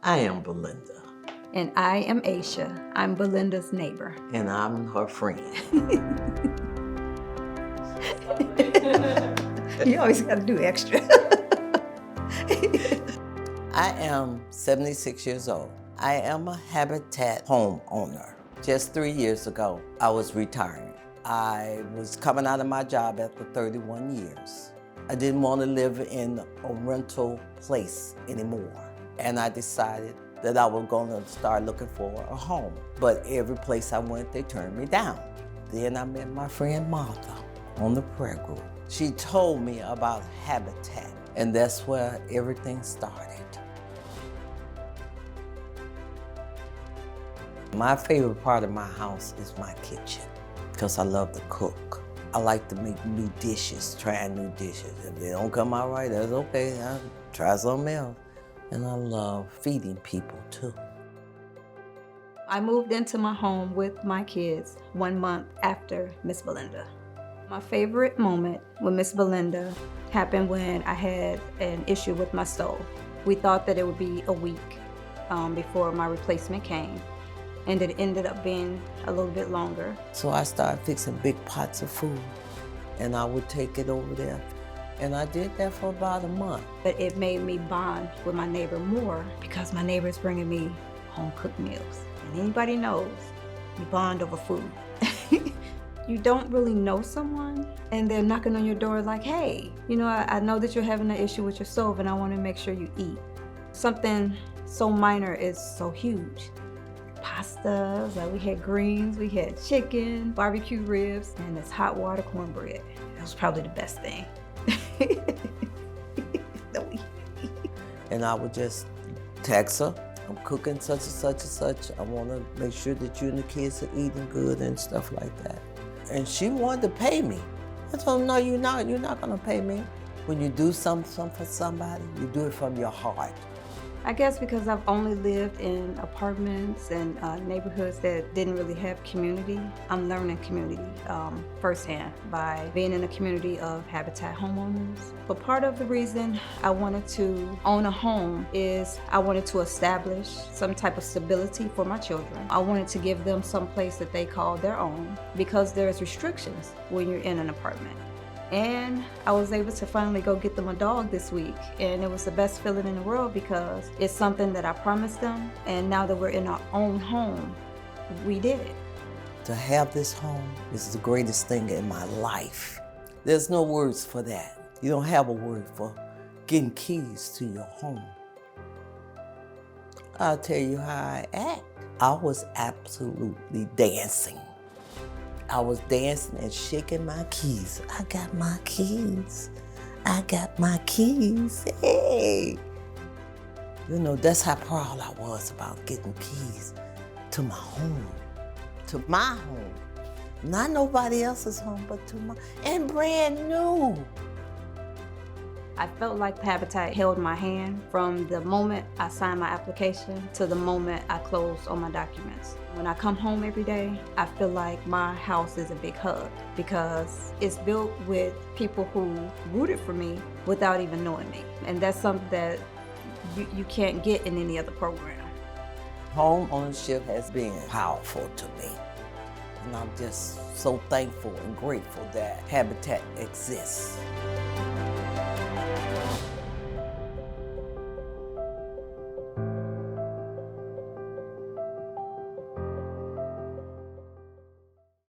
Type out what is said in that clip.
I am Belinda. And I am Aisha. I'm Belinda's neighbor. And I'm her friend. You always got to do extra. I am 76 years old. I am a Habitat homeowner. Just 3 years ago, I was retiring. I was coming out of my job after 31 years. I didn't want to live in a rental place anymore. And I decided that I was going to start looking for a home. But every place I went, they turned me down. Then I met my friend Martha on the prayer group. She told me about Habitat, and that's where everything started. My favorite part of my house is my kitchen, because I love to cook. I like to make new dishes, trying new dishes. If they don't come out right, that's okay. I'll try something else. And I love feeding people too. I moved into my home with my kids 1 month after Miss Belinda. My favorite moment with Miss Belinda happened when I had an issue with my stove. We thought that it would be a week before my replacement came, and it ended up being a little bit longer. So I started fixing big pots of food, and I would take it over there. And I did that for about a month. But it made me bond with my neighbor more because my neighbor is bringing me home-cooked meals. And anybody knows, you bond over food. You don't really know someone, and they're knocking on your door like, hey, I know that you're having an issue with your stove, and I want to make sure you eat. Something so minor is so huge. Pastas, we had greens, we had chicken, barbecue ribs, and this hot water cornbread. That was probably the best thing. And I would just text her, I'm cooking such and such and such. I want to make sure that you and the kids are eating good and stuff like that. And she wanted to pay me. I told her, no, you're not going to pay me. When you do something for somebody, you do it from your heart. I guess because I've only lived in apartments and neighborhoods that didn't really have community, I'm learning community firsthand by being in a community of Habitat homeowners. But part of the reason I wanted to own a home is I wanted to establish some type of stability for my children. I wanted to give them some place that they call their own, because there's restrictions when you're in an apartment. And I was able to finally go get them a dog this week, and it was the best feeling in the world because it's something that I promised them, and now that we're in our own home, we did it. To have this home is the greatest thing in my life. There's no words for that. You don't have a word for getting keys to your home. I'll tell you how I act. I was absolutely dancing. I was dancing and shaking my keys. I got my keys. I got my keys. Hey. That's how proud I was about getting keys to my home. To my home. Not nobody else's home, but to my, and brand new. I felt like Habitat held my hand from the moment I signed my application to the moment I closed on my documents. When I come home every day, I feel like my house is a big hug because it's built with people who rooted for me without even knowing me. And that's something that you can't get in any other program. Home ownership has been powerful to me. And I'm just so thankful and grateful that Habitat exists.